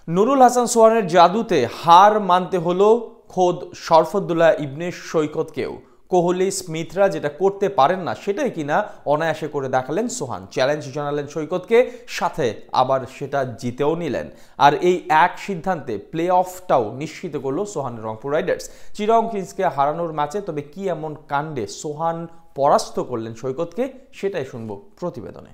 নুরুল হাসান সোহানের জাদুতে হার মানতে হলো খোদ শরফুদ্দৌলা ইবনে সৈকতকেও। কোহলি স্মিথরা যেটা করতে পারেন না সেটাই কিনা অনায়াসে করে দেখালেন সোহান। চ্যালেঞ্জ জানালেন সৈকতকে, সাথে আবার সেটা জিতেও নিলেন। আর এই এক সিদ্ধান্তে প্লে অফটাও নিশ্চিত করলো সোহানের রংপুর রাইডার্স। চিটাগং কিংসকে হারানোর ম্যাচে তবে কি এমন কাণ্ডে সোহান পরাস্ত করলেন সৈকতকে, সেটাই শুনবো প্রতিবেদনে।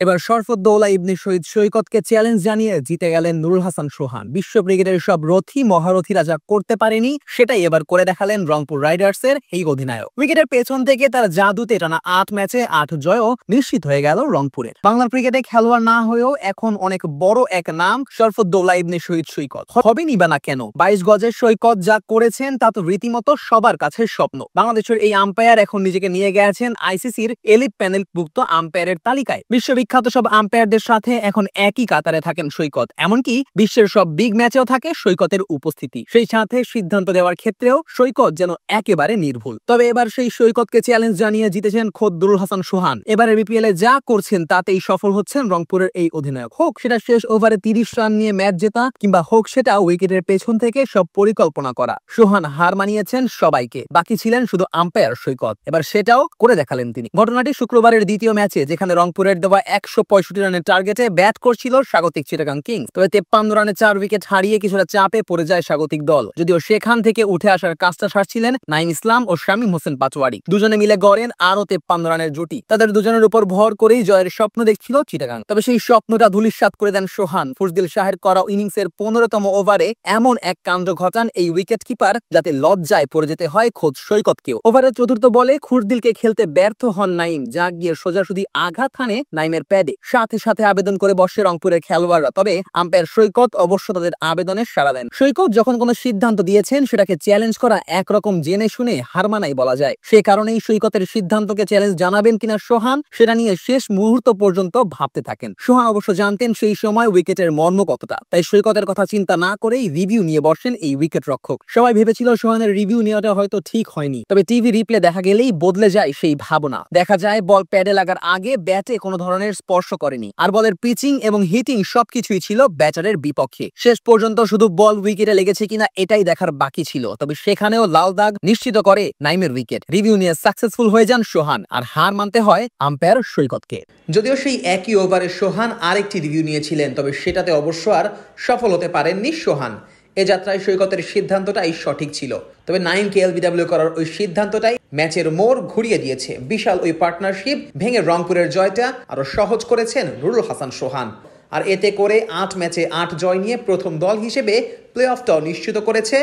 এবার শরফুদ্দৌলা ইবনে সৈকতকে চ্যালেঞ্জ জানিয়ে জিতে গেলেন নুরুল হাসান সোহান। বিশ্ব ক্রিকেটের সব রথী মহারথীরা যা করতে পারেনি সেটাই এবার করে দেখালেন রংপুর রাইডার্সের এই অধিনায়ক। উইকেটের পেছন থেকে তার জাদুতে টানা ৮ ম্যাচে ৮ জয়ও নিশ্চিত হয়ে গেল রংপুরের। বাংলার ক্রিকেটে খেলোয়াড় না হয়েও এখন অনেক বড় এক নাম শরফুদ্দৌলা ইবনে সৈকত। হবেনি বা না কেন? ২২ গজের সৈকত যা করেছেন তা তো রীতিমতো সবার কাছে স্বপ্ন। বাংলাদেশের এই আম্পায়ার এখন নিজেকে নিয়ে গেছেন আইসিসির এলিট প্যানেলভুক্ত আম্পায়ারের তালিকায়। বিখ্যাত সব আম্পায়ারদের সাথে এখন একই কাতারে থাকেন সৈকত। এমনকি বিশ্বের সব বিগ ম্যাচেও থাকে সৈকতের উপস্থিতি। সেই সাথে সিদ্ধান্ত দেওয়ার ক্ষেত্রেও সৈকত যেন একেবারে নির্ভুল। তবে এবার সেই সৈকতকে চ্যালেঞ্জ জানিয়ে জিতেছেন খোদ নুরুল হাসান সোহান। এবারে বিপিএল এ যা করছেন তাতেই সফল হচ্ছেন রংপুরের এই অধিনায়ক। হোক সেটা শেষ ওভারে ৩০ রান নিয়ে ম্যাচ জেতা, কিংবা হোক সেটা উইকেটের পেছন থেকে সব পরিকল্পনা করা, সোহান হার মানিয়েছেন সবাইকে। বাকি ছিলেন শুধু আম্পায়ার সৈকত। এবার সেটাও করে দেখালেন তিনি। ঘটনাটি শুক্রবারের দ্বিতীয় ম্যাচে, যেখানে রংপুরের দেওয়া ১৬৫ রানের টার্গেটে ব্যাট করছিল স্বাগতিক চিটাগং কিংস। তবে ৫৩ রানে ৪ উইকেট হারিয়ে কিছুটা চাপে পড়ে যায় স্বাগতিক দল। যদিও সেখান থেকে উঠে আসার কাজটা সারছিলেন নাঈম ইসলাম ও শামীম হোসেন পাটোয়ারি। দুজনে মিলে গড়েন আরো ৫৩ রানের জুটি। তাদের দুজনের উপর ভর করেই জয়ের স্বপ্ন দেখছিল চিটাগং। তবে সেই স্বপ্নটা ধূলিসাৎ করে দেন সোহান। ফুরদিল শাহের করা ইনিংসের ১৫তম ওভারে এমন এক কাণ্ড ঘটান এই উইকেট কিপার, যাতে লজ্জায় পড়ে যেতে হয় খোদ সৈকতকেও। ওভারের চতুর্থ বলে খুরদিলকে খেলতে ব্যর্থ হন নাঈম, যা গিয়ে সোজাসুজি আঘাত হানে নাঈমের প্যাডে। সাথে সাথে আবেদন করে বসে রংপুরের খেলোয়াড়রা। তবে আম্পায়ার সৈকত অবশ্য তাদের আবেদনে সাড়া দেন। সৈকত যখন কোনো সিদ্ধান্ত দিয়েছেন সেটাকে চ্যালেঞ্জ করা একরকম জেনে শুনে হার মানাই বলা যায়। সে কারণেই সৈকতের সিদ্ধান্তকে চ্যালেঞ্জ জানাবেন কিনা সোহান, সেটা নিয়ে শেষ মুহূর্ত পর্যন্ত ভাবতে থাকেন। সোহান অবশ্য জানতেন সেই সময় উইকেটের মর্ম কতটা, তাই সৈকতের কথা চিন্তা না করেই রিভিউ নিয়ে বসেন এই উইকেট রক্ষক। সবাই ভেবেছিল সোহানের রিভিউ নেওয়াটা হয়তো ঠিক হয়নি, তবে টিভি রিপ্লে দেখা গেলেই বদলে যায় সেই ভাবনা। দেখা যায় বল প্যাডে লাগার আগে ব্যাটে কোনো ধরনের স্পর্শ করেনি, আর বলের পিচিং এবং হিটিং সবকিছুই ছিল ব্যাটারের বিপক্ষে। শেষ পর্যন্ত শুধু বল উইকেটে লেগেছে কিনা এটাই দেখার বাকি ছিল। তবে সেখানেও লাল দাগ নিশ্চিত করে নাইমের উইকেট। রিভিউ নিয়ে সাকসেসফুল হয়ে যান সোহান, আর হার মানতে হয় আম্পায়ার সৈকতকে। যদিও সেই একই ওভারে সোহান আরেকটি রিভিউ নিয়েছিলেন, তবে সেটাতে অবশ্য আর সফল হতে পারেননি সোহান। এ যাত্রায় সৈকতের সিদ্ধান্তটাই সঠিক ছিল। তবে নাঈমকে এলবিডব্লিউ করার ওই সিদ্ধান্তটাই ম্যাচের মোড় ঘুরিয়ে দিয়েছে। বিশাল ওই পার্টনারশিপ ভেঙে রংপুরের জয়টা আরো সহজ করেছেন নুরুল হাসান সোহান। আর এতে করে ৮ ম্যাচে ৮ জয় নিয়ে প্রথম দল হিসেবে প্লে অফটাও নিশ্চিত করেছে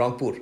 রংপুর।